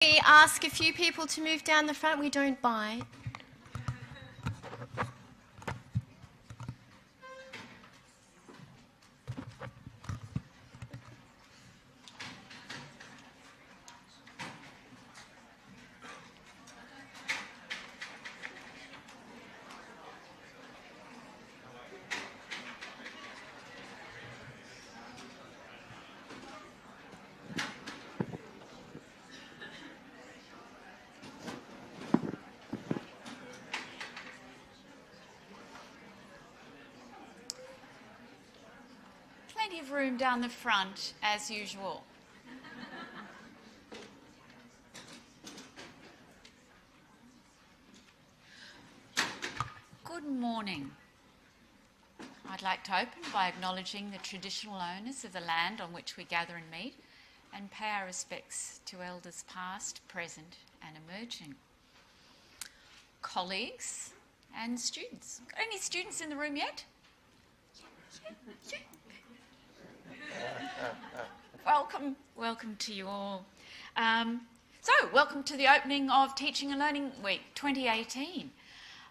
We ask a few people to move down the front. We don't bite. Plenty of room down the front, as usual. Good morning. I'd like to open by acknowledging the traditional owners of the land on which we gather and meet and pay our respects to elders past, present and emerging. Colleagues and students. Got any students in the room yet? Yeah. Welcome to you all. Welcome to the opening of Teaching and Learning Week 2018.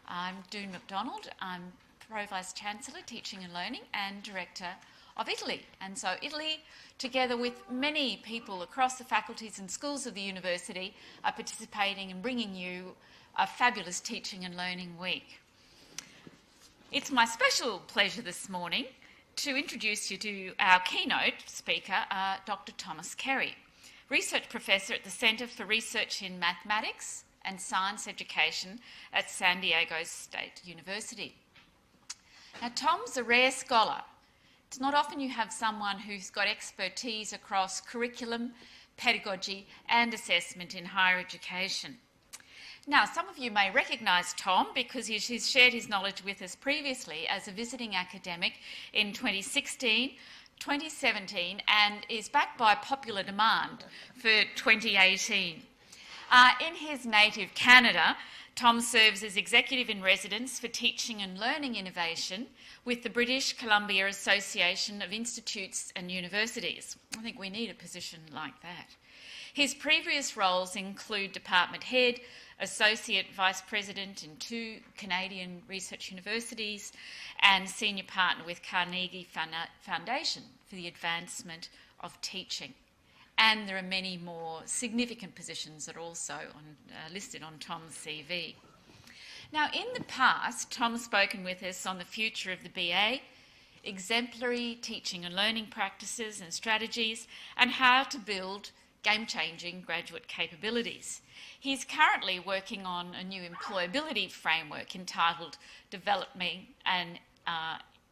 I'm Doon McDonald. I'm Pro-Vice-Chancellor, Teaching and Learning and Director of Italy. And so Italy, together with many people across the faculties and schools of the university, are participating in bringing you a fabulous Teaching and Learning Week. It's my special pleasure this morning to introduce you to our keynote speaker, Dr. Thomas Carey, Research Professor at the Centre for Research in Mathematics and Science Education at San Diego State University. Now, Tom's a rare scholar. It's not often you have someone who's got expertise across curriculum, pedagogy and assessment in higher education. Now, some of you may recognise Tom because he's shared his knowledge with us previously as a visiting academic in 2016, 2017 and is back by popular demand for 2018. In his native Canada, Tom serves as Executive in Residence for Teaching and Learning Innovation with the British Columbia Association of Institutes and Universities. I think we need a position like that. His previous roles include Department Head, Associate Vice President in 2 Canadian research universities and Senior Partner with Carnegie Foundation for the Advancement of Teaching. And there are many more significant positions that are also listed on Tom's CV. Now, in the past, Tom's spoken with us on the future of the BA, exemplary teaching and learning practices and strategies, and how to build game-changing graduate capabilities. He's currently working on a new employability framework entitled Developing an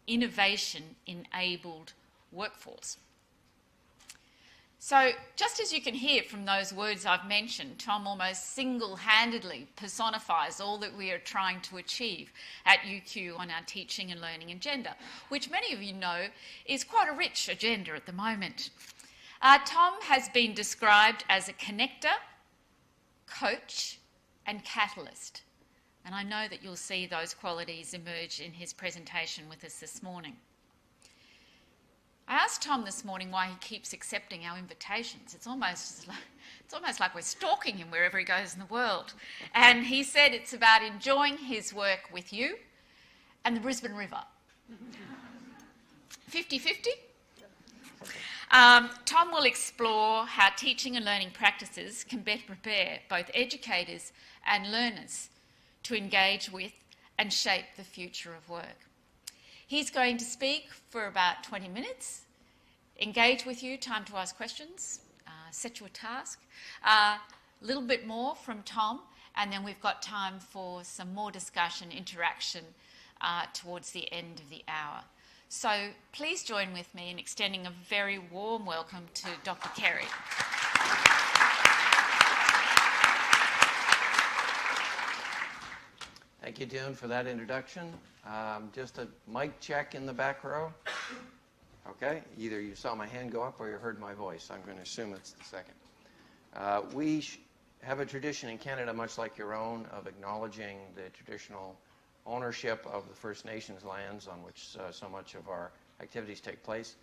Innovation-Enabled Workforce. So, just as you can hear from those words I've mentioned, Tom almost single-handedly personifies all that we are trying to achieve at UQ on our teaching and learning agenda, which many of you know is quite a rich agenda at the moment. Tom has been described as a connector, coach and catalyst, and I know that you'll see those qualities emerge in his presentation with us this morning. I asked Tom this morning why he keeps accepting our invitations. It's almost like we're stalking him wherever he goes in the world. And he said it's about enjoying his work with you and the Brisbane River. 50-50? Tom will explore how teaching and learning practices can better prepare both educators and learners to engage with and shape the future of work. He's going to speak for about 20 minutes, engage with you, time to ask questions, set you a task, a little bit more from Tom, and then we've got time for some more discussion, interaction towards the end of the hour. So please join with me in extending a very warm welcome to Dr. Carey. Thank you, Doon, for that introduction. Just a mic check in the back row. Okay, either you saw my hand go up or you heard my voice. I'm going to assume it's the second. We have a tradition in Canada, much like your own, of acknowledging the traditional ownership of the First Nations lands on which so much of our activities take place.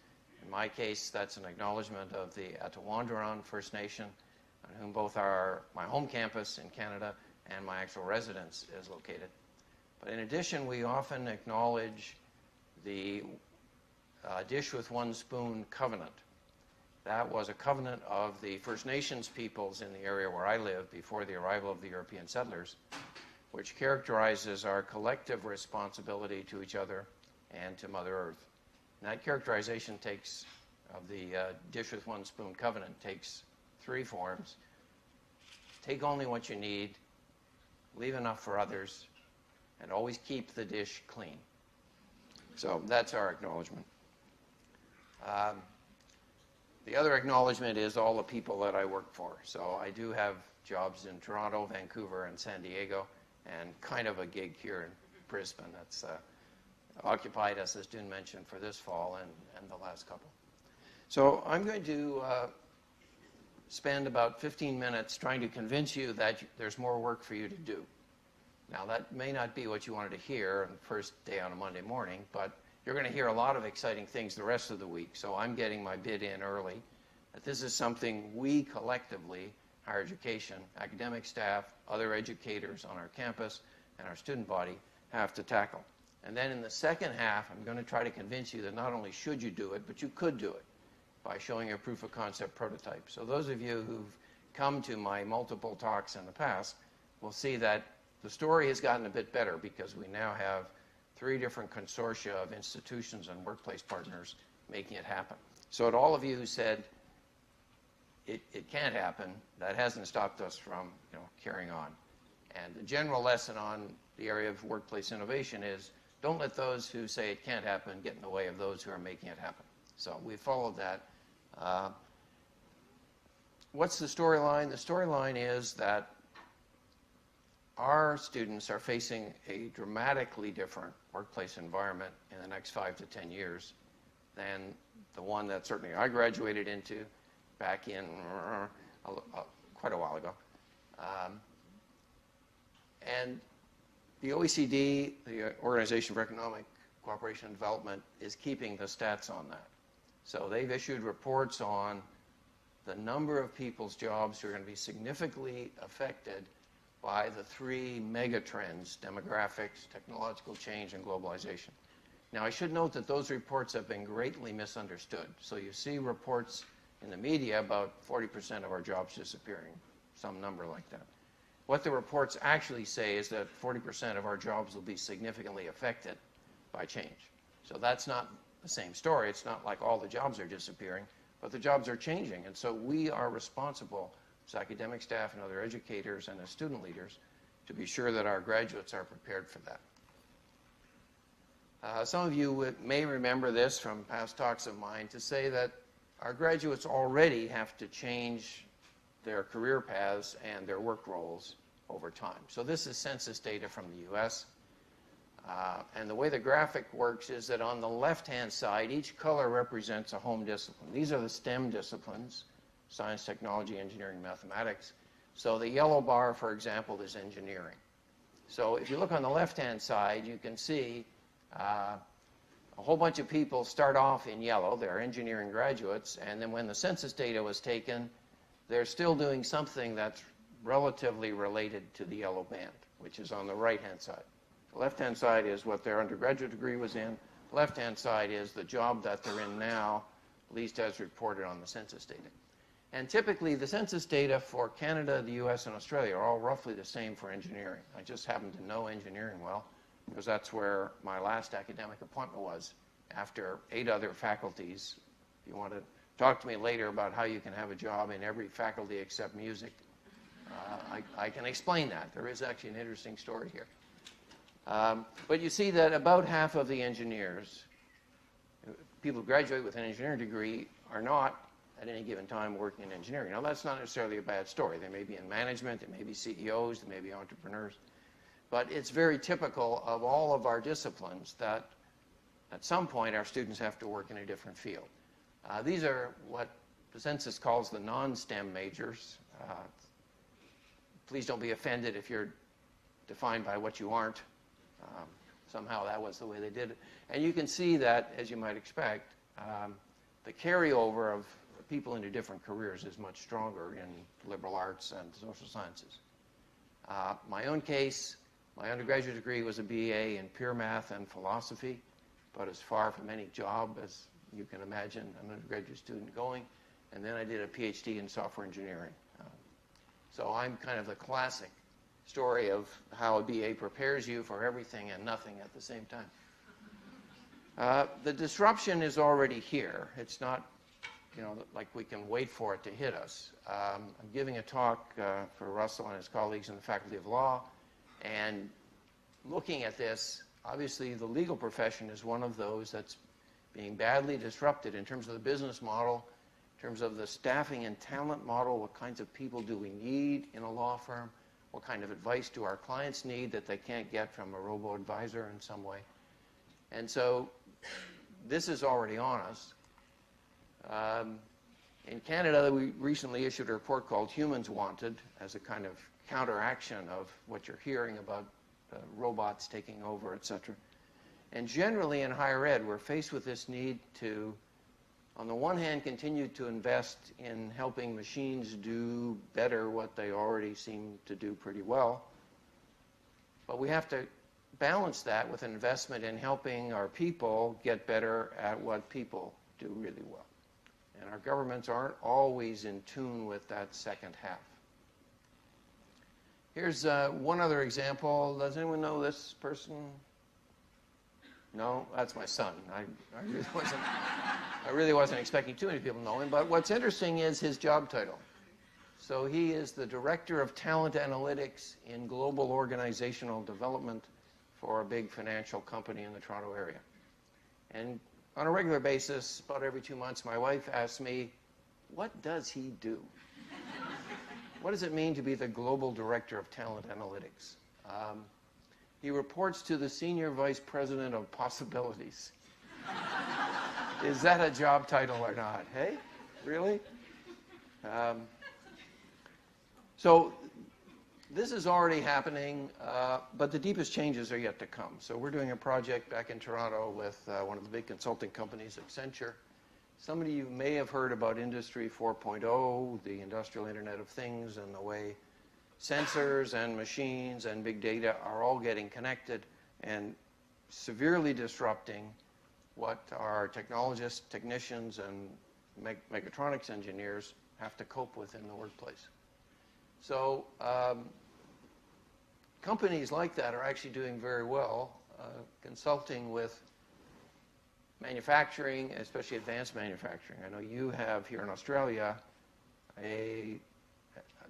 In my case, that's an acknowledgement of the Atawandaron First Nation on whom both my home campus in Canada and my actual residence is located. But in addition, we often acknowledge the dish with one spoon covenant. That was a covenant of the First Nations peoples in the area where I live before the arrival of the European settlers, which characterizes our collective responsibility to each other and to Mother Earth. And that characterization of the dish with one spoon covenant takes three forms. Take only what you need, leave enough for others, and always keep the dish clean. So that's our acknowledgement. The other acknowledgement is all the people that I work for. So I do have jobs in Toronto, Vancouver, and San Diego, and kind of a gig here in Brisbane that's occupied us, as Dune mentioned, for this fall and the last couple. So I'm going to spend about 15 minutes trying to convince you that there's more work for you to do. Now, that may not be what you wanted to hear on the first day on a Monday morning, but you're going to hear a lot of exciting things the rest of the week, so I'm getting my bid in early. That this is something we collectively, higher education, academic staff, other educators on our campus, and our student body have to tackle. And then in the second half, I'm going to try to convince you that not only should you do it, but you could do it by showing a proof of concept prototype. So those of you who've come to my multiple talks in the past will see that the story has gotten a bit better because we now have 3 different consortia of institutions and workplace partners making it happen. So to all of you who said it can't happen, that hasn't stopped us from carrying on. And the general lesson on the area of workplace innovation is don't let those who say it can't happen get in the way of those who are making it happen. So we followed that. What's the storyline? The storyline is that our students are facing a dramatically different workplace environment in the next 5 to 10 years than the one that certainly I graduated into back in quite a while ago. And the OECD, the Organization for Economic Cooperation and Development, is keeping the stats on that. So they've issued reports on the number of people's jobs who are going to be significantly affected by the 3 mega trends: demographics, technological change, and globalization. Now, I should note that those reports have been greatly misunderstood. So you see reports in the media about 40% of our jobs disappearing, some number like that. What the reports actually say is that 40% of our jobs will be significantly affected by change. So that's not the same story. It's not like all the jobs are disappearing, but the jobs are changing. And so we are responsible as academic staff and other educators and as student leaders to be sure that our graduates are prepared for that. Some of you may remember this from past talks of mine to say that our graduates already have to change their career paths and their work roles over time. So this is census data from the US. And the way the graphic works is that on the left-hand side, each color represents a home discipline. These are the STEM disciplines: science, technology, engineering, mathematics. So the yellow bar, for example, is engineering. So if you look on the left-hand side, you can see a whole bunch of people start off in yellow. They're engineering graduates. And then when the census data was taken, they're still doing something that's relatively related to the yellow band, which is on the right-hand side. The left-hand side is what their undergraduate degree was in. The left-hand side is the job that they're in now, at least as reported on the census data. And typically, the census data for Canada, the US, and Australia are all roughly the same for engineering. I just happen to know engineering well because that's where my last academic appointment was after 8 other faculties. If you want to talk to me later about how you can have a job in every faculty except music, I can explain that. There is actually an interesting story here. But you see that about half of the engineers, people who graduate with an engineering degree, are not at any given time working in engineering. Now, that's not necessarily a bad story. They may be in management, they may be CEOs, they may be entrepreneurs. But it's very typical of all of our disciplines that at some point our students have to work in a different field. These are what the census calls the non-STEM majors. Please don't be offended if you're defined by what you aren't. Somehow that was the way they did it. And you can see that, as you might expect, the carryover of people into different careers is much stronger in liberal arts and social sciences. My own case, my undergraduate degree was a BA in pure math and philosophy, but as far from any job as you can imagine an undergraduate student going. And then I did a PhD in software engineering. So I'm kind of the classic story of how a BA prepares you for everything and nothing at the same time. The disruption is already here. It's not, like we can wait for it to hit us. I'm giving a talk for Russell and his colleagues in the Faculty of Law, and looking at this, obviously the legal profession is one of those that's being badly disrupted in terms of the business model, in terms of the staffing and talent model. What kinds of people do we need in a law firm? What kind of advice do our clients need that they can't get from a robo-advisor in some way? And so this is already on us. In Canada, we recently issued a report called Humans Wanted as a kind of counteraction of what you're hearing about robots taking over, et cetera. And generally in higher ed, we're faced with this need to, on the one hand, continue to invest in helping machines do better what they already seem to do pretty well. But we have to balance that with an investment in helping our people get better at what people do really well. And our governments aren't always in tune with that second half. Here's one other example. Does anyone know this person? No? That's my son. I really wasn't expecting too many people to know him. But what's interesting is his job title. So he is the Director of Talent Analytics in Global Organizational Development for a big financial company in the Toronto area. And on a regular basis, about every 2 months, my wife asks me, what does he do? What does it mean to be the Global Director of Talent Analytics? He reports to the Senior Vice President of Possibilities. Is that a job title or not? Hey, really? So this is already happening, but the deepest changes are yet to come. So we're doing a project back in Toronto with one of the big consulting companies, Accenture. Some of you may have heard about Industry 4.0, the Industrial Internet of Things, and the way sensors and machines and big data are all getting connected and severely disrupting what our technologists, technicians, and mechatronics engineers have to cope with in the workplace. So companies like that are actually doing very well, consulting with manufacturing, especially advanced manufacturing. I know you have here in Australia a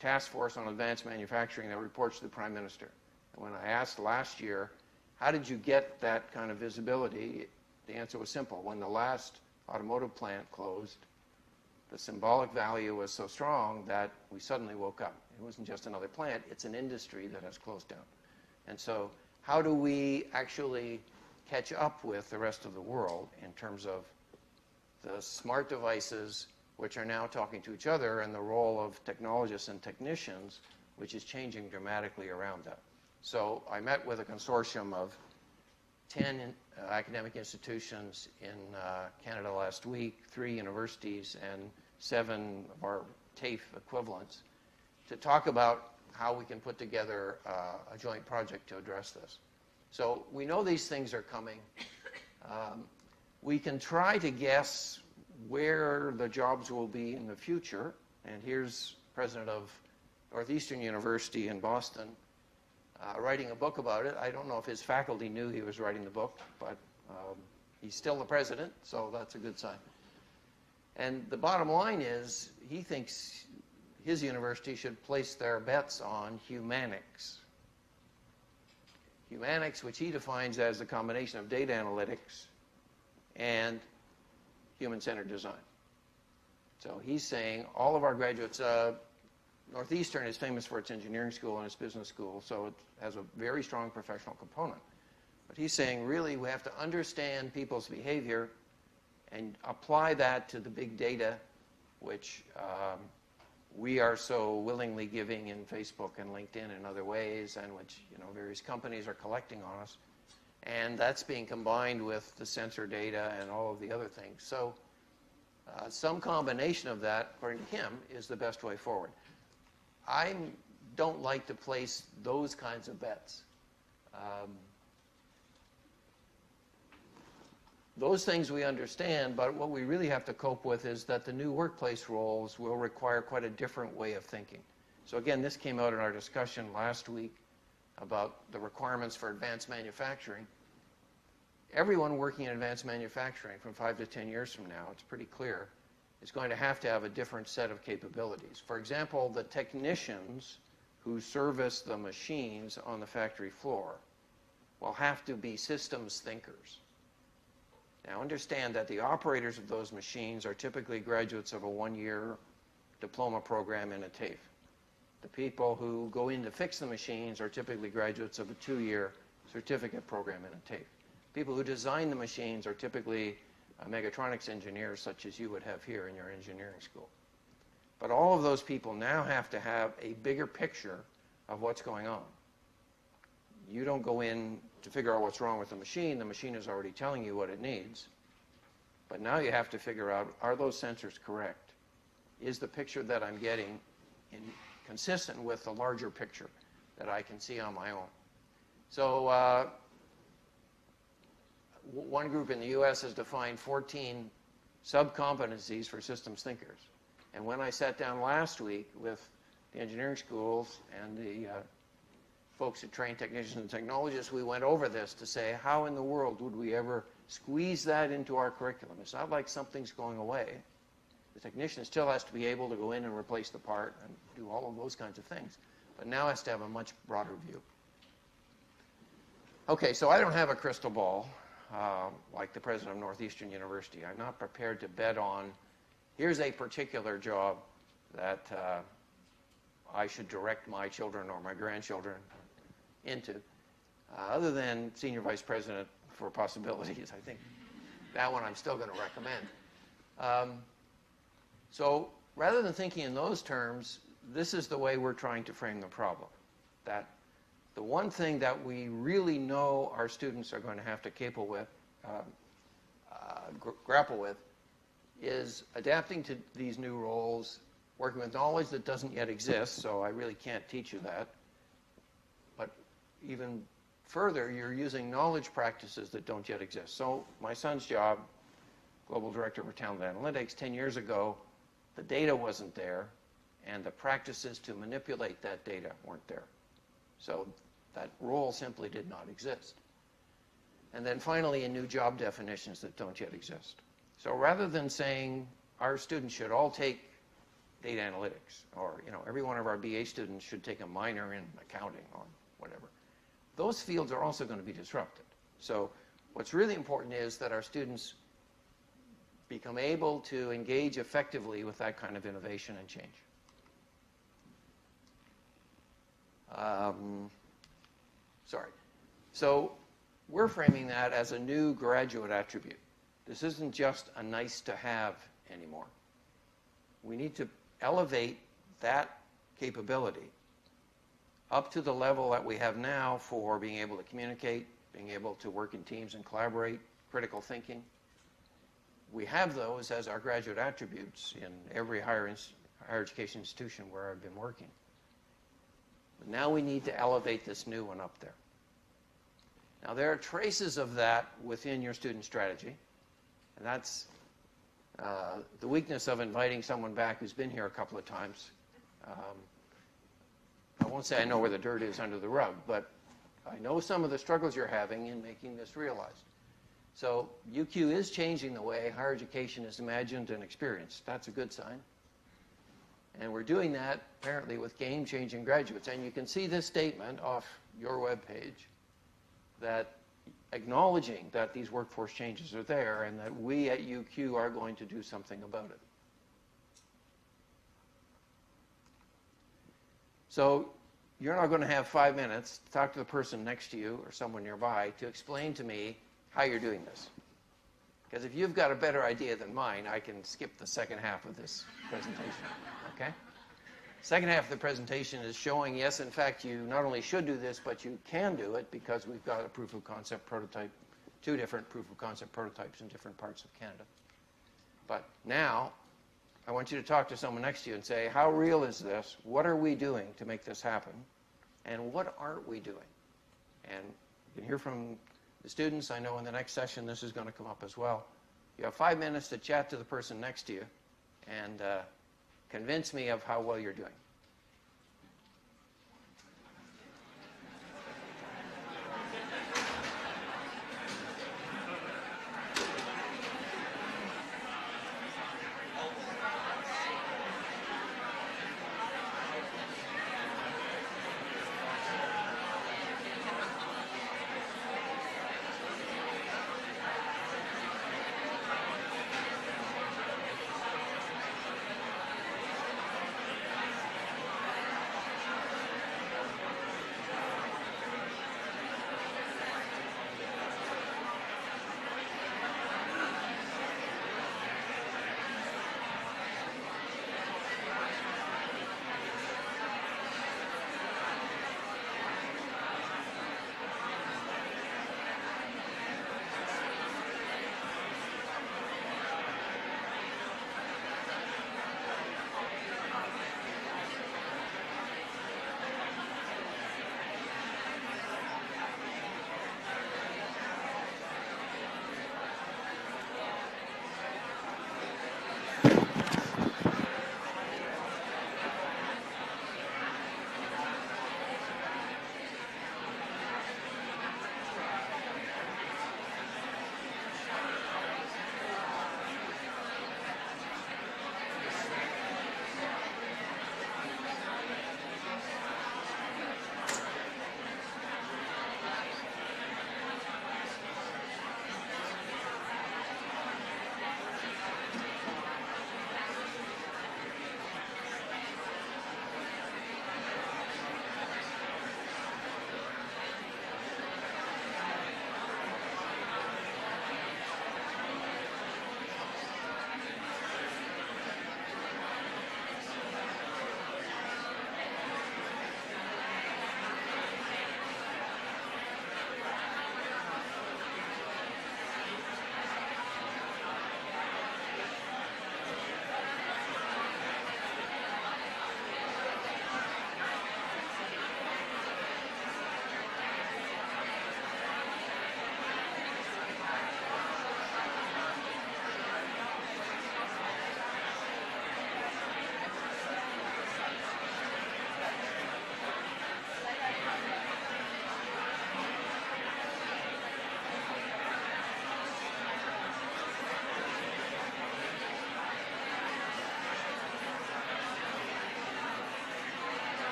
task force on advanced manufacturing that reports to the Prime Minister. And when I asked last year, how did you get that kind of visibility? The answer was simple. When the last automotive plant closed, the symbolic value was so strong that we suddenly woke up. It wasn't just another plant, it's an industry that has closed down. And so how do we actually catch up with the rest of the world in terms of the smart devices which are now talking to each other and the role of technologists and technicians, which is changing dramatically around that. So I met with a consortium of 10 academic institutions in Canada last week, 3 universities, and 7 of our TAFE equivalents to talk about how we can put together a joint project to address this. So we know these things are coming. We can try to guess where the jobs will be in the future. And here's president of Northeastern University in Boston writing a book about it. I don't know if his faculty knew he was writing the book, but he's still the president, so that's a good sign. And the bottom line is he thinks his university should place their bets on humanics. Humanics, which he defines as the combination of data analytics and human-centered design. So he's saying all of our graduates, Northeastern is famous for its engineering school and its business school, so it has a very strong professional component. But he's saying really we have to understand people's behavior and apply that to the big data which we are so willingly giving in Facebook and LinkedIn and other ways, and which various companies are collecting on us. And that's being combined with the sensor data and all of the other things. So Some combination of that, according to him, is the best way forward. I don't like to place those kinds of bets. Those things we understand, but what we really have to cope with is that the new workplace roles will require quite a different way of thinking. So again, this came out in our discussion last week about the requirements for advanced manufacturing. Everyone working in advanced manufacturing from 5 to 10 years from now, it's pretty clear, is going to have a different set of capabilities. For example, the technicians who service the machines on the factory floor will have to be systems thinkers. Now understand that the operators of those machines are typically graduates of a 1-year diploma program in a TAFE. The people who go in to fix the machines are typically graduates of a 2-year certificate program in a TAFE. People who design the machines are typically mechatronics engineers such as you would have here in your engineering school. But all of those people now have to have a bigger picture of what's going on. You don't go in to figure out what's wrong with the machine is already telling you what it needs. But now you have to figure out, are those sensors correct? Is the picture that I'm getting consistent with the larger picture that I can see on my own? So one group in the US has defined 14 sub-competencies for systems thinkers. And when I sat down last week with the engineering schools and the folks who train technicians and technologists, we went over this to say, how in the world would we ever squeeze that into our curriculum? It's not like something's going away. The technician still has to be able to go in and replace the part and do all of those kinds of things, but now has to have a much broader view. Okay, so I don't have a crystal ball like the president of Northeastern University. I'm not prepared to bet on, here's a particular job that I should direct my children or my grandchildren into, other than senior vice president for possibilities. I think that one I'm still going to recommend. So rather than thinking in those terms, this is the way we're trying to frame the problem. That the one thing that we really know our students are going to have to grapple with is adapting to these new roles, working with knowledge that doesn't yet exist, so I really can't teach you that. But even further, you're using knowledge practices that don't yet exist. So my son's job, Global Director for Talent Analytics, 10 years ago, the data wasn't there, and the practices to manipulate that data weren't there. So that role simply did not exist. And then finally, in new job definitions that don't yet exist. So rather than saying our students should all take data analytics, or every one of our BA students should take a minor in accounting or whatever, those fields are also going to be disrupted. So what's really important is that our students become able to engage effectively with that kind of innovation and change. So we're framing that as a new graduate attribute. This isn't just a nice to have anymore. We need to elevate that capability up to the level that we have now for being able to communicate, being able to work in teams and collaborate, critical thinking. We have those as our graduate attributes in every higher education institution where I've been working. But now we need to elevate this new one up there. Now there are traces of that within your student strategy, and that's the weakness of inviting someone back who's been here a couple of times. I won't say I know where the dirt is under the rug, but I know some of the struggles you're having in making this realized. So UQ is changing the way higher education is imagined and experienced. That's a good sign. And we're doing that apparently with game-changing graduates. And you can see this statement off your webpage that acknowledging that these workforce changes are there and that we at UQ are going to do something about it. So you're not going to have 5 minutes to talk to the person next to you or someone nearby to explain to me how you're doing this. Because if you've got a better idea than mine, I can skip the second half of this presentation. Okay? Second half of the presentation is showing, yes, in fact, you not only should do this, but you can do it because we've got a proof of concept prototype, 2 different proof of concept prototypes in different parts of Canada. But now, I want you to talk to someone next to you and say, how real is this? What are we doing to make this happen? And what aren't we doing? And you can hear from the students. I know in the next session this is going to come up as well. You have 5 minutes to chat to the person next to you and convince me of how well you're doing.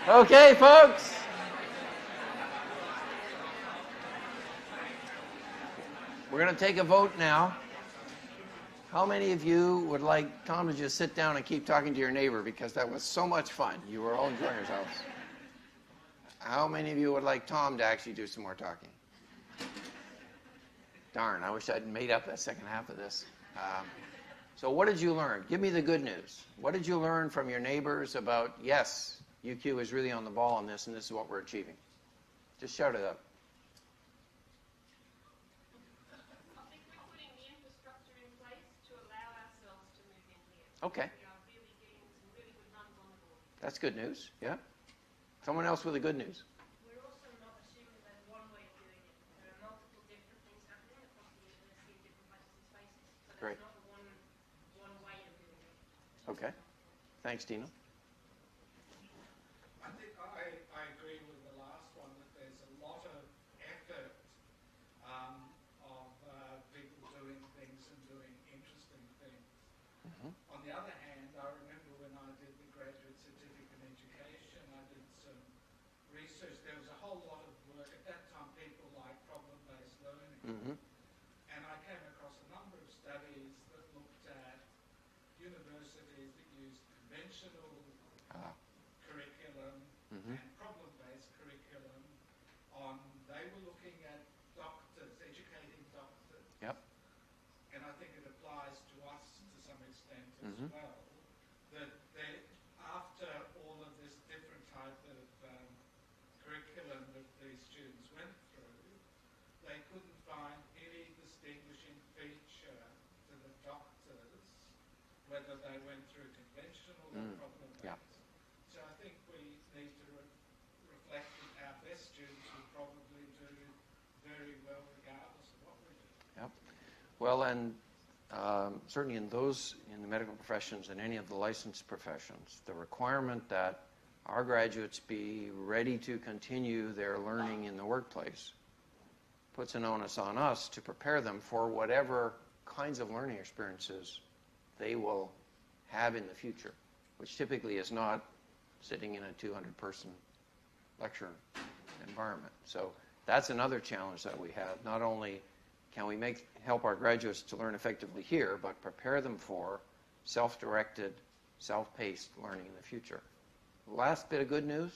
Okay, folks. We're going to take a vote now. How many of you would like Tom to just sit down and keep talking to your neighbor, because that was so much fun? You were all enjoying yourselves. How many of you would like Tom to actually do some more talking? Darn, I wish I'd made up that second half of this. So what did you learn? Give me the good news. What did you learn from your neighbors about, yes, UQ is really on the ball on this, and this is what we're achieving? Just shout it out. I think we're putting the infrastructure in place to allow ourselves to move into it. Okay. We are really getting some really good runs on the board. That's good news, yeah. Someone else with the good news. We're also not assuming there's one way of doing it. There are multiple different things happening across the university in different places and spaces. So there's Great. not one way of doing it. Okay. Thanks, Dino. I think I agree with the last one, that there's a lot of effort of people doing things and doing interesting things. Mm-hmm. On the other hand, I remember when I did the graduate certificate in education, I did some research. There was a whole lot of work. At that time, people liked problem-based learning. Mm-hmm. And I came across a number of studies that looked at universities that used conventional curriculum Mm-hmm. and problem-based curriculum. They were looking at doctors, educating doctors. Yep. And I think it applies to us to some extent as Mm-hmm. well, that after all of this different type of curriculum that these students went through, they couldn't find any distinguishing feature to the doctors, whether they went through conventional or problem-based. Yeah. So I think we need to reflect that our best students will probably do very well regardless of what we do. Yep. Well, and certainly in the medical professions and any of the licensed professions, the requirement that our graduates be ready to continue their learning in the workplace puts an onus on us to prepare them for whatever kinds of learning experiences they will have in the future, which typically is not sitting in a 200-person lecture environment. So that's another challenge that we have. Not only can we help our graduates to learn effectively here, but prepare them for self-directed, self-paced learning in the future. Last bit of good news?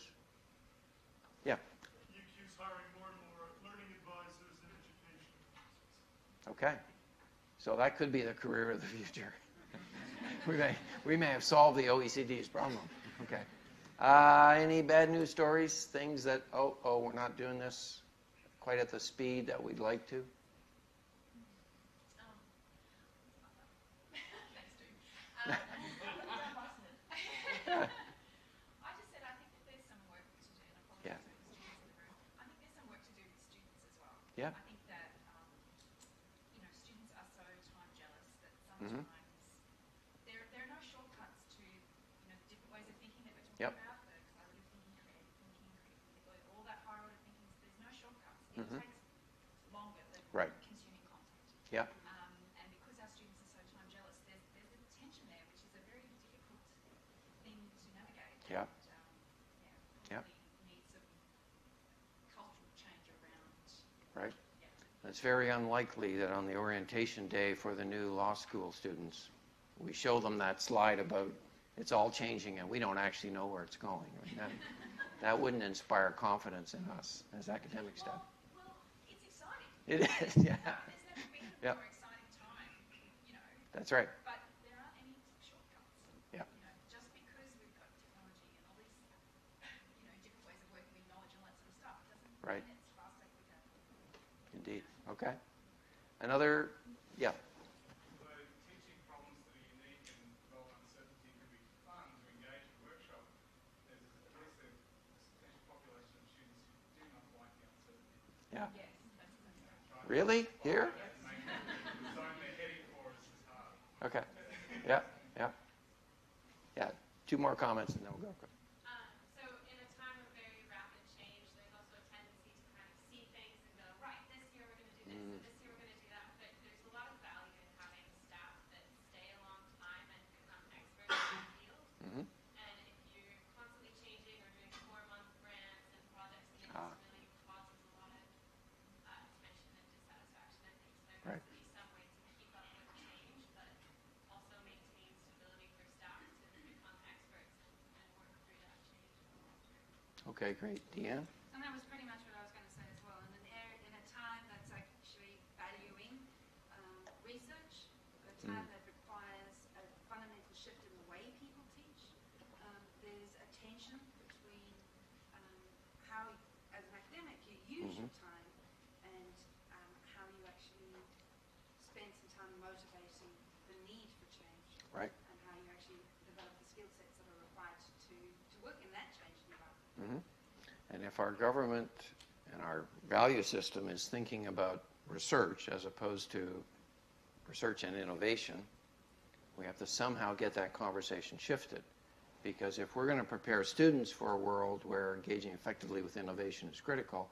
Yeah. UQ's hiring more and more learning advisors in education. Okay. So that could be the career of the future. we may have solved the OECD's problem. Okay. Any bad news stories? Things that, we're not doing this quite at the speed that we'd like to? I just said I think that there's some work to do, and I Yeah. apologize for the students in the room. I think there's some work to do with students as well. Yeah. I think that students are so time jealous that sometimes there are no shortcuts to different ways of thinking that we're talking Yep. about. The collaborative thinking, creative thinking, all that higher order thinking. There's no shortcuts. It takes longer than Right. consuming content. Yeah. And because our students are so time jealous, there's a tension there, which is a very difficult thing to navigate. Yeah. And, Yeah. really need some cultural change around. Right. Yeah. It's very unlikely that on the orientation day for the new law school students, we show them that slide about it's all changing and we don't actually know where it's going. I mean, that wouldn't inspire confidence in us as academic staff. Well, it's exciting. It is, yeah. There's never been a Yeah. more exciting time, That's right. but there aren't any shortcuts. Yeah. Just because we've got technology and all these, different ways of working with knowledge and all that sort of stuff, doesn't Right. mean it's faster, quicker. Indeed. Okay. Another, yeah. So teaching problems that are unique and involve uncertainty can be fun to engage in workshop. There's at least a substantial population of students who do not like the uncertainty. Yeah. Yes, that's right. Really? Here? The zone they're heading for is hard. Okay. Yeah. Yeah. Yeah. Two more comments and then we'll go. So in a time of very rapid change, there's also a tendency to kind of see things and go, right, this year we're going to do this, and this year we're going to do that. But there's a lot of value in having staff that's Okay, great. Deanne? And that was pretty much what I was going to say as well. In a time that's actually valuing research, a time that requires a fundamental shift in the way people teach, there's a tension between how, as an academic, you use your time and how you actually spend some time motivating the need for change. Right. And how you actually develop the skill sets that are required to work in that changed environment. And if our government and our value system is thinking about research as opposed to research and innovation, we have to somehow get that conversation shifted. Because if we're going to prepare students for a world where engaging effectively with innovation is critical,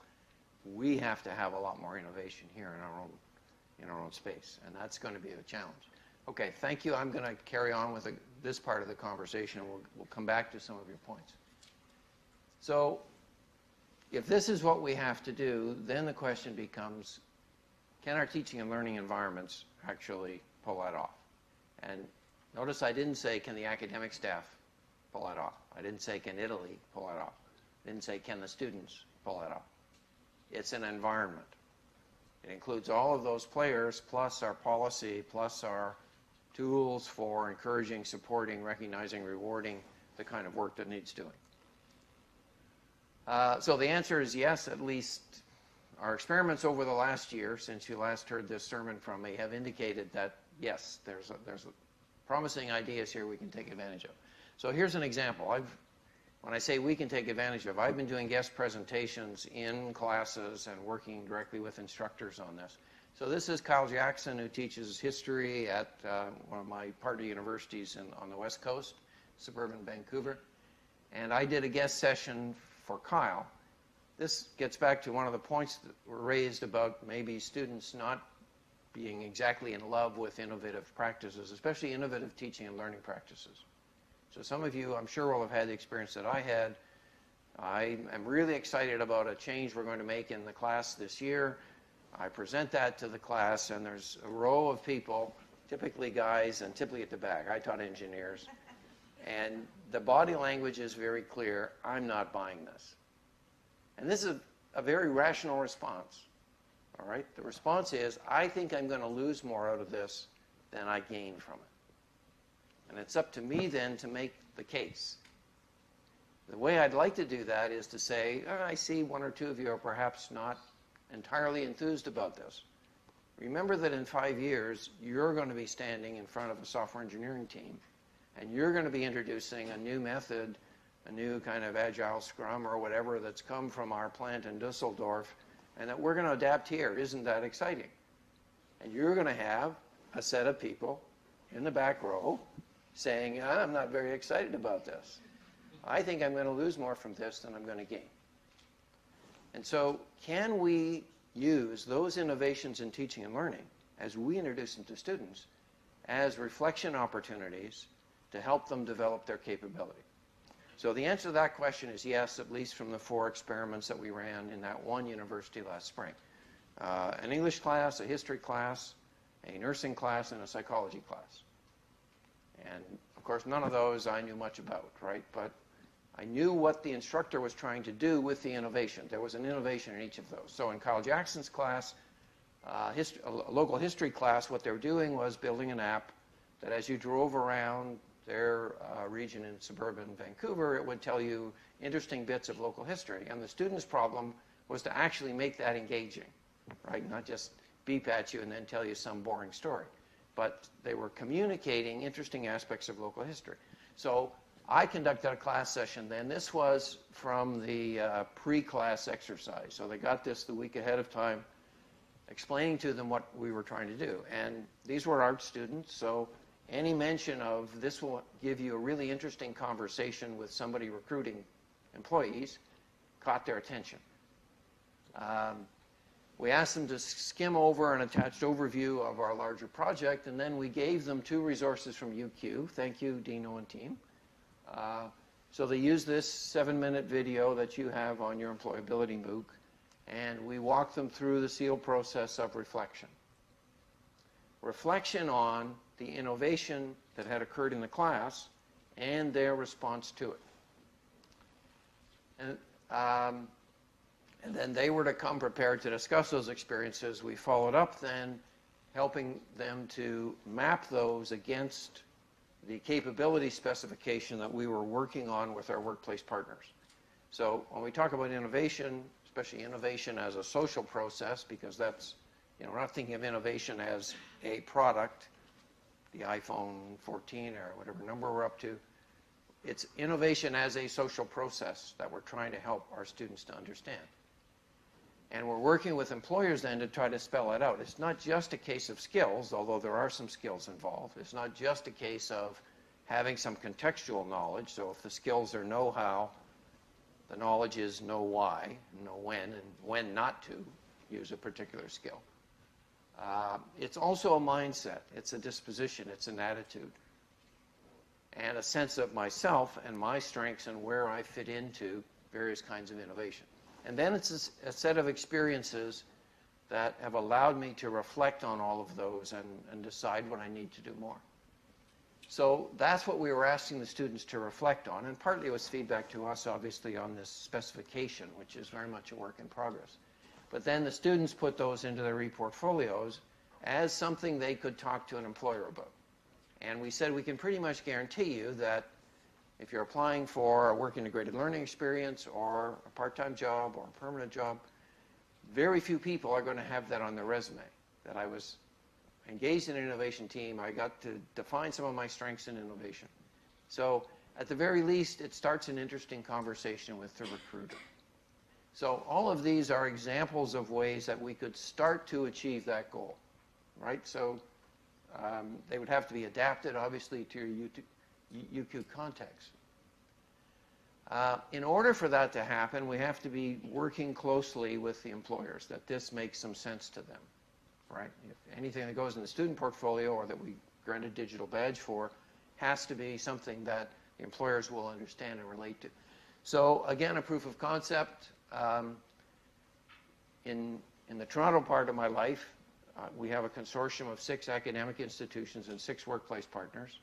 we have to have a lot more innovation here in our own space. And that's going to be a challenge. Okay, thank you. I'm going to carry on with this part of the conversation. We'll come back to some of your points. So if this is what we have to do, then the question becomes, can our teaching and learning environments actually pull that off? And notice I didn't say, can the academic staff pull that off? I didn't say, can Italy pull that off? I didn't say, can the students pull that off? It's an environment. It includes all of those players, plus our policy, plus our tools for encouraging, supporting, recognizing, rewarding the kind of work that needs doing. So the answer is yes. At least our experiments over the last year, since you last heard this sermon from me, have indicated that yes, there's promising ideas here we can take advantage of. So here's an example. When I say we can take advantage of, I've been doing guest presentations in classes and working directly with instructors on this. So this is Kyle Jackson, who teaches history at one of my partner universities on the West Coast, suburban Vancouver. And I did a guest session for Kyle. This gets back to one of the points that were raised about maybe students not being exactly in love with innovative practices, especially innovative teaching and learning practices. So some of you, I'm sure, will have had the experience that I had. I am really excited about a change we're going to make in the class this year. I present that to the class, and there's a row of people, typically guys, and typically at the back. I taught engineers. And the body language is very clear. I'm not buying this. And this is a very rational response. All right? The response is, I think I'm going to lose more out of this than I gain from it. And it's up to me then to make the case. The way I'd like to do that is to say, I see one or two of you are perhaps not entirely enthused about this. Remember that in 5 years, you're going to be standing in front of a software engineering team, and you're going to be introducing a new method, a new kind of agile scrum or whatever that's come from our plant in Dusseldorf, and that we're going to adapt here. Isn't that exciting? And you're going to have a set of people in the back row saying, I'm not very excited about this. I think I'm going to lose more from this than I'm going to gain. And so can we use those innovations in teaching and learning as we introduce them to students as reflection opportunities to help them develop their capability? So the answer to that question is yes, at least from the 4 experiments that we ran in that one university last spring. An English class, a history class, a nursing class, and a psychology class. And, of course, none of those I knew much about, right? But I knew what the instructor was trying to do with the innovation. There was an innovation in each of those. So in Kyle Jackson's class, a local history class, what they were doing was building an app that as you drove around their region in suburban Vancouver, it would tell you interesting bits of local history. And the student's problem was to actually make that engaging, right? Not just beep at you and then tell you some boring story. But they were communicating interesting aspects of local history. So I conducted a class session then. This was from the pre-class exercise. So they got this the week ahead of time, explaining to them what we were trying to do. And these were art students, so any mention of this will give you a really interesting conversation with somebody recruiting employees caught their attention. We asked them to skim over an attached overview of our larger project, and then we gave them 2 resources from UQ. Thank you, Dino and team. So they used this 7-minute video that you have on your employability MOOC, and we walked them through the SEAL process of reflection. Reflection on the innovation that had occurred in the class and their response to it. And And then they were to come prepared to discuss those experiences. We followed up then, helping them to map those against the capability specification that we were working on with our workplace partners. So when we talk about innovation, especially innovation as a social process, because that's, we're not thinking of innovation as a product, the iPhone 14 or whatever number we're up to. It's innovation as a social process that we're trying to help our students to understand. And we're working with employers then to try to spell it out. It's not just a case of skills, although there are some skills involved. It's not just a case of having some contextual knowledge. So if the skills are know-how, the knowledge is know why, know when, and when not to use a particular skill. It's also a mindset. It's a disposition. It's an attitude. And a sense of myself and my strengths and where I fit into various kinds of innovation. And then it's a set of experiences that have allowed me to reflect on all of those and decide what I need to do more. So that's what we were asking the students to reflect on, and partly it was feedback to us, obviously, on this specification, which is very much a work in progress. But then the students put those into their e-portfolios as something they could talk to an employer about. And we said we can pretty much guarantee you that if you're applying for a work integrated learning experience or a part-time job or a permanent job, very few people are going to have that on their resume, that I was engaged in an innovation team, I got to define some of my strengths in innovation. So at the very least, it starts an interesting conversation with the recruiter. So all of these are examples of ways that we could start to achieve that goal, right? So they would have to be adapted, obviously, to your UQ context. In order for that to happen, we have to be working closely with the employers, that this makes some sense to them, right? If anything that goes in the student portfolio or that we grant a digital badge for has to be something that the employers will understand and relate to. So again, a proof of concept. In the Toronto part of my life, we have a consortium of 6 academic institutions and 6 workplace partners.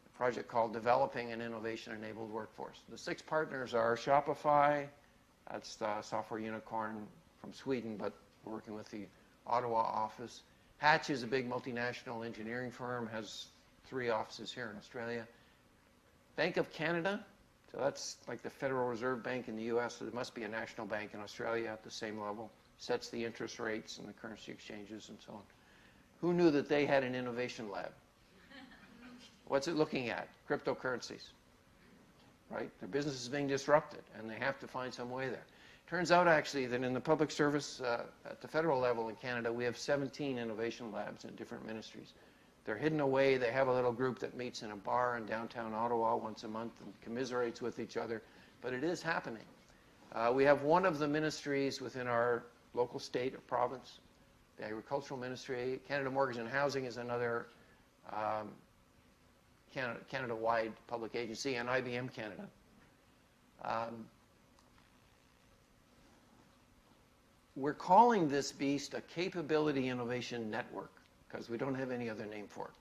A project called Developing an Innovation-Enabled Workforce. The 6 partners are Shopify, that's the software unicorn from Sweden, but we're working with the Ottawa office. Hatch is a big multinational engineering firm, has 3 offices here in Australia. Bank of Canada, so that's like the Federal Reserve Bank in the US, so there must be a national bank in Australia at the same level, sets the interest rates and the currency exchanges and so on. Who knew that they had an innovation lab? What's it looking at? Cryptocurrencies, right? Their business is being disrupted, and they have to find some way there. Turns out, actually, that in the public service at the federal level in Canada, we have 17 innovation labs in different ministries. They're hidden away. They have a little group that meets in a bar in downtown Ottawa once a month and commiserates with each other, but it is happening. We have one of the ministries within our local state or province, the agricultural ministry. Canada Mortgage and Housing is another Canada-wide public agency, and IBM Canada. We're calling this beast a capability innovation network because we don't have any other name for it.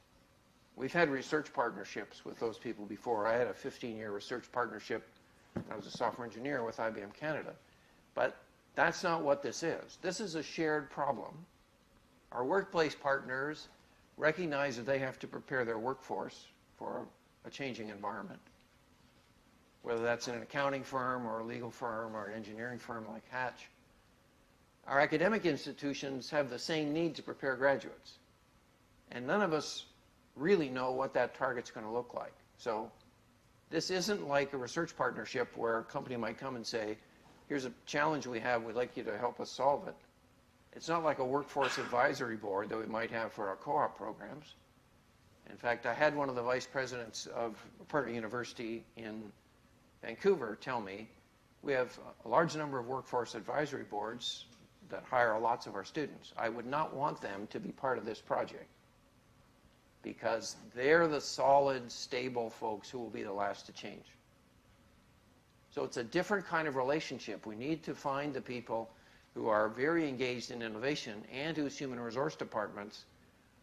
We've had research partnerships with those people before. I had a 15-year research partnership. I was a software engineer with IBM Canada. But that's not what this is. This is a shared problem. Our workplace partners recognize that they have to prepare their workforce for a changing environment, whether that's in an accounting firm or a legal firm or an engineering firm like Hatch. Our academic institutions have the same need to prepare graduates. And none of us really know what that target's going to look like. So this isn't like a research partnership where a company might come and say, here's a challenge we have, we'd like you to help us solve it. It's not like a workforce advisory board that we might have for our co-op programs. In fact, I had one of the vice presidents of a partner university in Vancouver tell me, we have a large number of workforce advisory boards that hire lots of our students. I would not want them to be part of this project because they're the solid, stable folks who will be the last to change. So it's a different kind of relationship. We need to find the people who are very engaged in innovation and whose human resource departments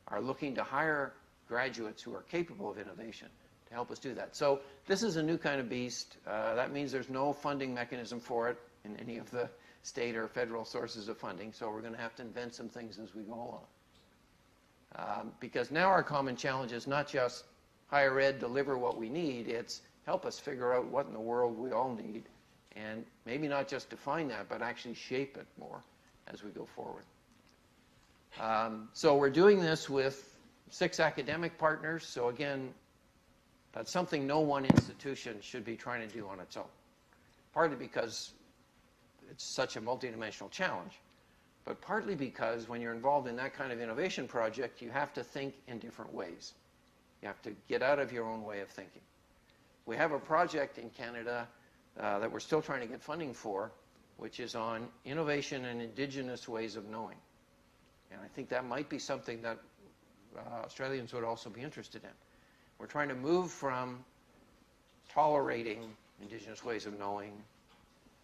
are looking to hire graduates who are capable of innovation to help us do that. So this is a new kind of beast. That means there's no funding mechanism for it in any of the state or federal sources of funding, so we're going to have to invent some things as we go along. Because now our common challenge is not just higher ed deliver what we need, it's help us figure out what in the world we all need, and maybe not just define that, but actually shape it more as we go forward. So we're doing this with 6 academic partners, so again, that's something no one institution should be trying to do on its own. Partly because it's such a multidimensional challenge, but partly because when you're involved in that kind of innovation project, you have to think in different ways. You have to get out of your own way of thinking. We have a project in Canada that we're still trying to get funding for, which is on innovation and indigenous ways of knowing. And I think that might be something that Australians would also be interested in. We're trying to move from tolerating indigenous ways of knowing,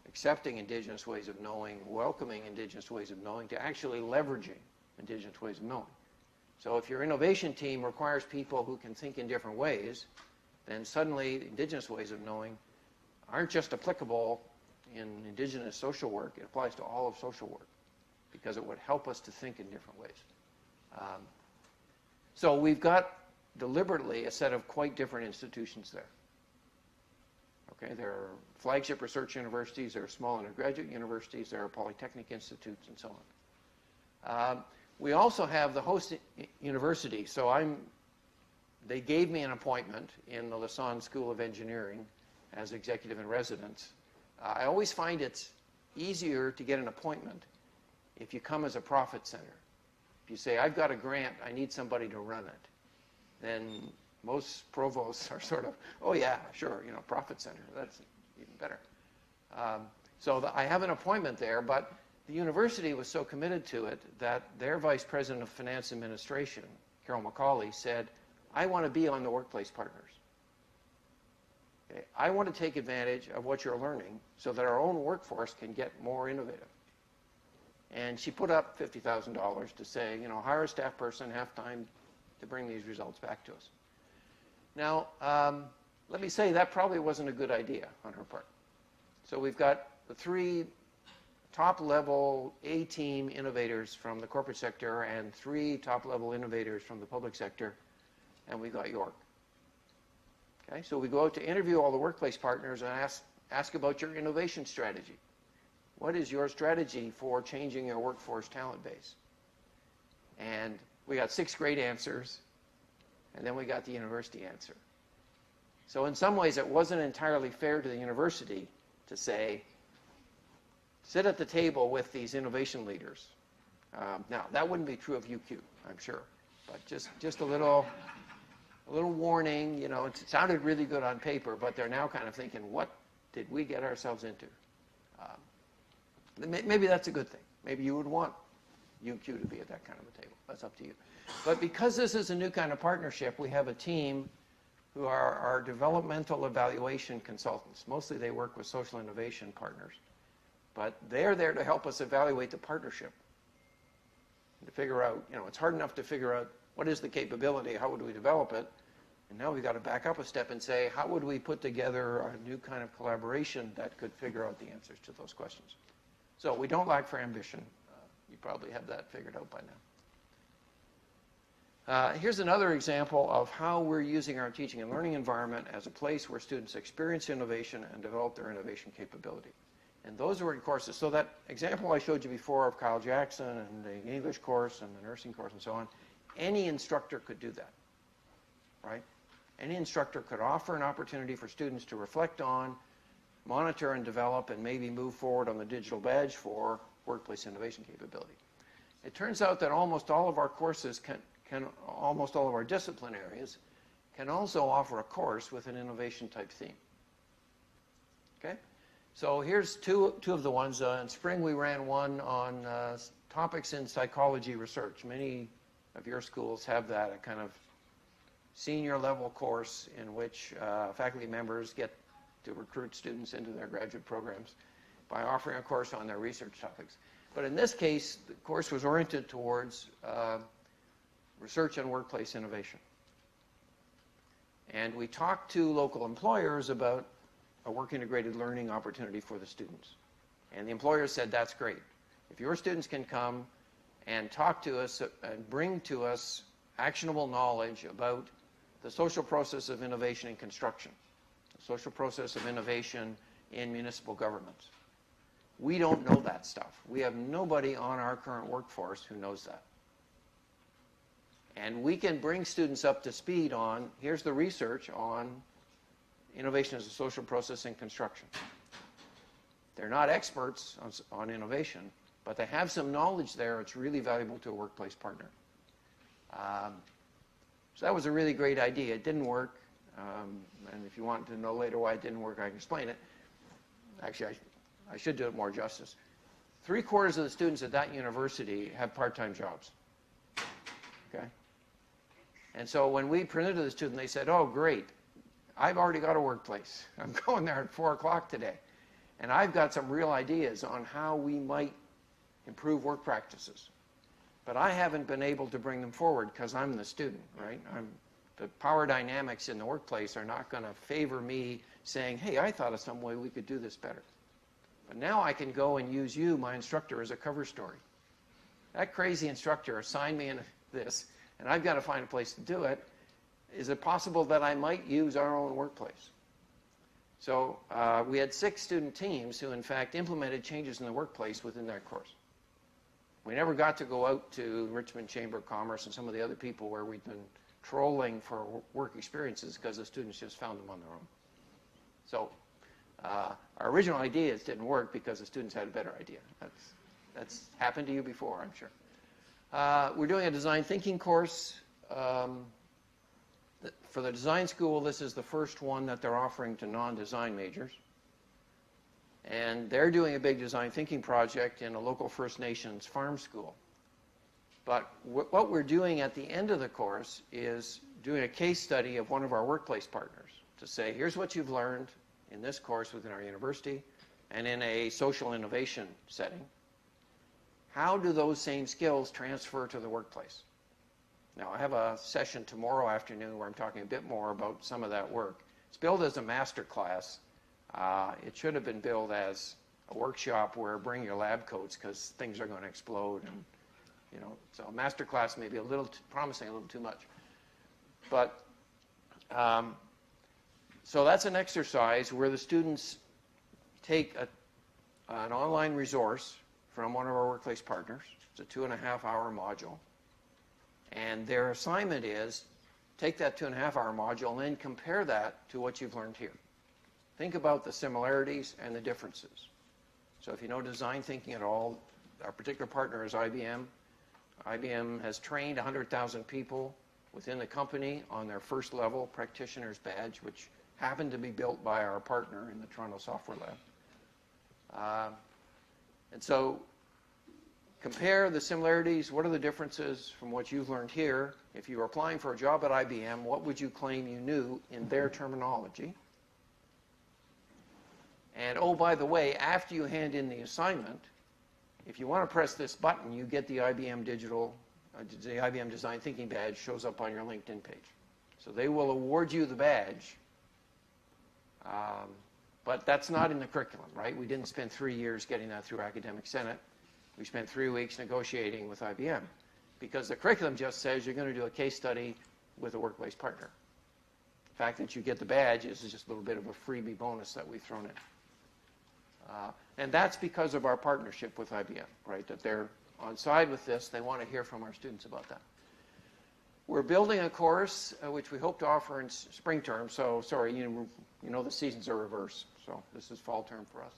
accepting indigenous ways of knowing, welcoming indigenous ways of knowing, to actually leveraging indigenous ways of knowing. So if your innovation team requires people who can think in different ways, then suddenly indigenous ways of knowing aren't just applicable in indigenous social work, it applies to all of social work, because it would help us to think in different ways. So we've got deliberately a set of quite different institutions there. Okay, there are flagship research universities, there are small undergraduate universities, there are polytechnic institutes, and so on. We also have the host university. So they gave me an appointment in the Lausanne School of Engineering as executive in residence. I always find it's easier to get an appointment if you come as a profit center. If you say, I've got a grant, I need somebody to run it, then most provosts are sort of, oh yeah, sure, profit center, that's even better. So I have an appointment there, but the university was so committed to it that their vice president of finance administration, Carol McCauley, said, I want to be on the Workplace Partners. Okay? I want to take advantage of what you're learning so that our own workforce can get more innovative. And she put up $50,000 to say, hire a staff person half-time to bring these results back to us. Now, let me say that probably wasn't a good idea on her part. So we've got the 3 top-level A-team innovators from the corporate sector and 3 top-level innovators from the public sector, and we've got York. Okay, so we go out to interview all the workplace partners and ask about your innovation strategy. What is your strategy for changing your workforce talent base? And we got 6 great answers, and then we got the university answer. So in some ways, it wasn't entirely fair to the university to say, sit at the table with these innovation leaders. Now, that wouldn't be true of UQ, I'm sure, but just a little warning. It sounded really good on paper, but they're now kind of thinking, what did we get ourselves into? Maybe that's a good thing. Maybe you would want UQ to be at that kind of a table. That's up to you. But because this is a new kind of partnership, we have a team who are our developmental evaluation consultants. Mostly they work with social innovation partners. But they're there to help us evaluate the partnership. And to figure out, it's hard enough to figure out what is the capability, how would we develop it? And now we've got to back up a step and say, how would we put together a new kind of collaboration that could figure out the answers to those questions? So we don't lack for ambition. You probably have that figured out by now. Here's another example of how we're using our teaching and learning environment as a place where students experience innovation and develop their innovation capability. And those are in courses. So that example I showed you before of Kyle Jackson and the English course and the nursing course and so on, any instructor could do that, right? Any instructor could offer an opportunity for students to reflect on, monitor and develop, and maybe move forward on the digital badge for workplace innovation capability. It turns out that almost all of our courses almost all of our discipline areas can also offer a course with an innovation type theme. Okay? So here's two of the ones. In spring we ran one on topics in psychology research. Many of your schools have that, a kind of senior level course in which faculty members get to recruit students into their graduate programs by offering a course on their research topics. But in this case, the course was oriented towards research and workplace innovation. And we talked to local employers about a work-integrated learning opportunity for the students. And the employers said, that's great. If your students can come and talk to us and bring to us actionable knowledge about the social process of innovation in construction, the social process of innovation in municipal governments. We don't know that stuff. We have nobody on our current workforce who knows that. And we can bring students up to speed on, here's the research on innovation as a social process in construction. They're not experts on innovation, but they have some knowledge there. It's really valuable to a workplace partner. So that was a really great idea. It didn't work. And if you want to know later why it didn't work, I can explain it. Actually, I should do it more justice. 3/4 of the students at that university have part-time jobs. Okay? And so when we presented to the student, they said, oh, great. I've already got a workplace. I'm going there at 4 o'clock today. And I've got some real ideas on how we might improve work practices. But I haven't been able to bring them forward because I'm the student, right? The power dynamics in the workplace are not going to favor me saying, hey, I thought of some way we could do this better. But now I can go and use you, my instructor, as a cover story. That crazy instructor assigned me in this, and I've got to find a place to do it. Is it possible that I might use our own workplace? So we had 6 student teams who, in fact, implemented changes in the workplace within that course. We never got to go out to Richmond Chamber of Commerce and some of the other people where we'd been trolling for work experiences because the students just found them on their own. So our original ideas didn't work because the students had a better idea. That's happened to you before, I'm sure. We're doing a design thinking course. For the design school, this is the first one that they're offering to non-design majors. And they're doing a big design thinking project in a local First Nations farm school. But what we're doing at the end of the course is doing a case study of one of our workplace partners to say, here's what you've learned in this course within our university and in a social innovation setting. How do those same skills transfer to the workplace? Now, I have a session tomorrow afternoon where I'm talking a bit more about some of that work. It's billed as a master class. It should have been billed as a workshop where bring your lab coats because things are going to explode. And, you know, so a master class may be a little promising a little too much. But so that's an exercise where the students take an online resource from one of our workplace partners. It's a 2.5-hour module. And their assignment is take that 2.5-hour module and then compare that to what you've learned here. Think about the similarities and the differences. So if you know design thinking at all, our particular partner is IBM. IBM has trained 100,000 people within the company on their first level practitioner's badge, which happened to be built by our partner in the Toronto Software Lab. And so compare the similarities. What are the differences from what you've learned here? If you were applying for a job at IBM, what would you claim you knew in their terminology? And oh, by the way, after you hand in the assignment, if you want to press this button, you get the IBM the IBM Design Thinking badge shows up on your LinkedIn page. So they will award you the badge, but that's not in the curriculum, right? We didn't spend 3 years getting that through Academic Senate. We spent 3 weeks negotiating with IBM because the curriculum just says you're going to do a case study with a workplace partner. The fact that you get the badge is just a little bit of a freebie bonus that we've thrown in. And that's because of our partnership with IBM, right? That they're on side with this. They want to hear from our students about that. We're building a course which we hope to offer in spring term. So, sorry, you know the seasons are reversed. So this is fall term for us.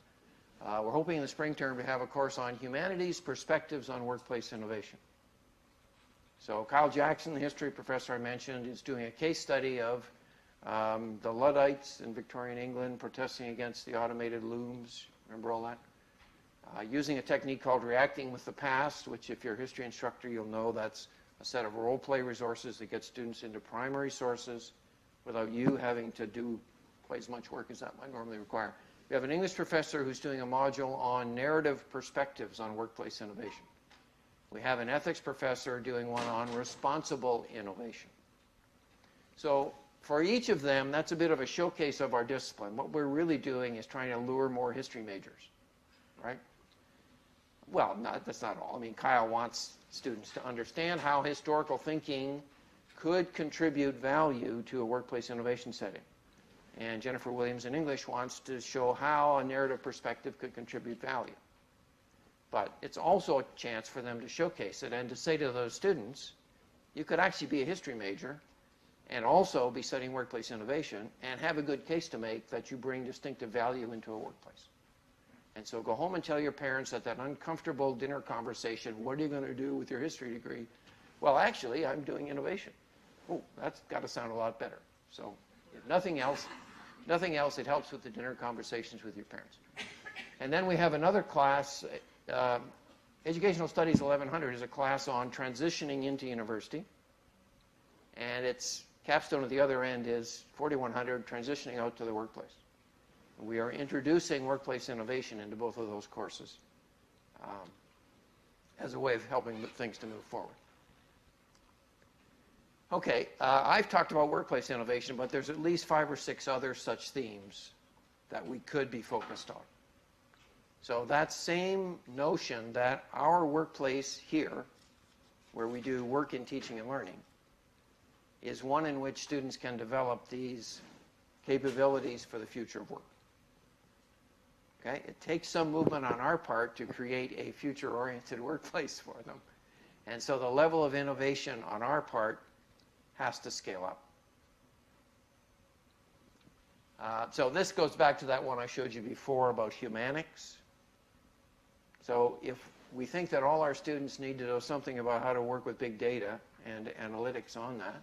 We're hoping in the spring term to have a course on humanities perspectives on workplace innovation. So Kyle Jackson, the history professor I mentioned, is doing a case study of the Luddites in Victorian England protesting against the automated looms. Remember all that? Using a technique called reacting with the past, which if you're a history instructor, you'll know that's a set of role-play resources that get students into primary sources without you having to do quite as much work as that might normally require. We have an English professor who's doing a module on narrative perspectives on workplace innovation. We have an ethics professor doing one on responsible innovation. So for each of them, that's a bit of a showcase of our discipline. What we're really doing is trying to lure more history majors, right? Well, that's not all. I mean, Kyle wants students to understand how historical thinking could contribute value to a workplace innovation setting. And Jennifer Williams in English wants to show how a narrative perspective could contribute value. But it's also a chance for them to showcase it and to say to those students, you could actually be a history major and also be studying workplace innovation and have a good case to make that you bring distinctive value into a workplace. And so go home and tell your parents at that uncomfortable dinner conversation, what are you going to do with your history degree? Well, actually, I'm doing innovation. Oh, that's got to sound a lot better. So if nothing else, it helps with the dinner conversations with your parents. And then we have another class, Educational Studies 1100 is a class on transitioning into university. And its capstone at the other end is 4100, transitioning out to the workplace. We are introducing workplace innovation into both of those courses as a way of helping things to move forward. Okay, I've talked about workplace innovation, but there's at least 5 or 6 other such themes that we could be focused on. So that same notion that our workplace here, where we do work in teaching and learning, is one in which students can develop these capabilities for the future of work. Okay? It takes some movement on our part to create a future-oriented workplace for them. And so the level of innovation on our part has to scale up. So this goes back to that one I showed you before about humanics. So if we think that all our students need to know something about how to work with big data and analytics on that,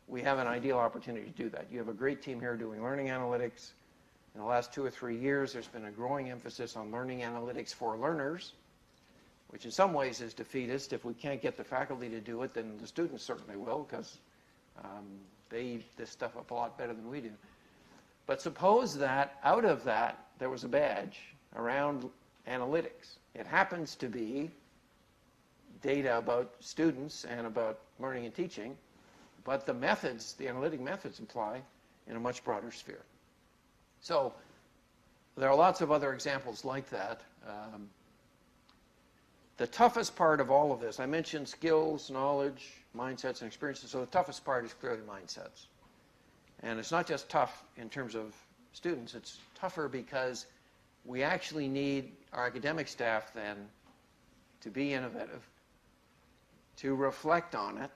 we have an ideal opportunity to do that. You have a great team here doing learning analytics. In the last 2 or 3 years, there's been a growing emphasis on learning analytics for learners, which in some ways is defeatist. If we can't get the faculty to do it, then the students certainly will, because they eat this stuff up a lot better than we do. But suppose that out of that, there was a badge around analytics. It happens to be data about students and about learning and teaching, but the methods, the analytic methods apply in a much broader sphere. So there are lots of other examples like that. The toughest part of all of this, I mentioned skills, knowledge, mindsets, and experiences. So the toughest part is clearly mindsets. And it's not just tough in terms of students. It's tougher because we actually need our academic staff then to be innovative, to reflect on it.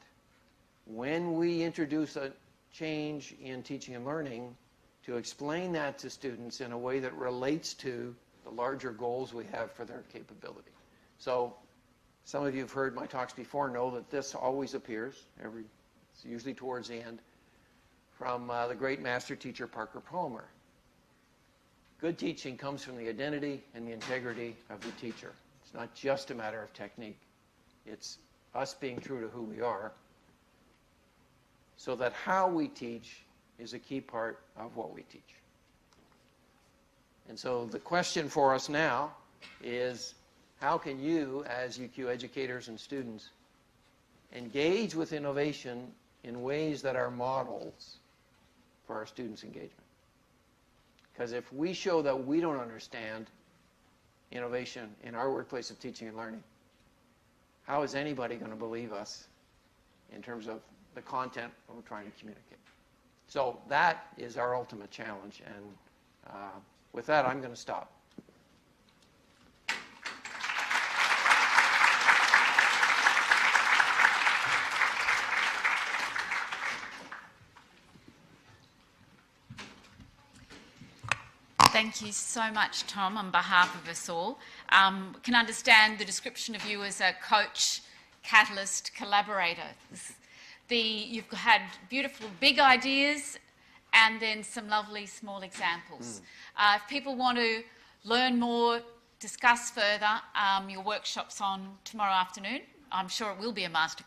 When we introduce a change in teaching and learning, to explain that to students in a way that relates to the larger goals we have for their capability. So some of you have heard my talks before know that this always appears, it's usually towards the end, from the great master teacher Parker Palmer. Good teaching comes from the identity and the integrity of the teacher. It's not just a matter of technique. It's us being true to who we are, so that how we teach is a key part of what we teach. And so the question for us now is, how can you, as UQ educators and students, engage with innovation in ways that are models for our students' engagement? Because if we show that we don't understand innovation in our workplace of teaching and learning, how is anybody going to believe us in terms of the content that we're trying to communicate? So that is our ultimate challenge, and with that, I'm going to stop. Thank you so much, Tom, on behalf of us all. Can understand the description of you as a coach, catalyst, collaborator. You've had beautiful big ideas and then some lovely small examples. If people want to learn more, discuss further, your workshop's on tomorrow afternoon. I'm sure it will be a masterclass.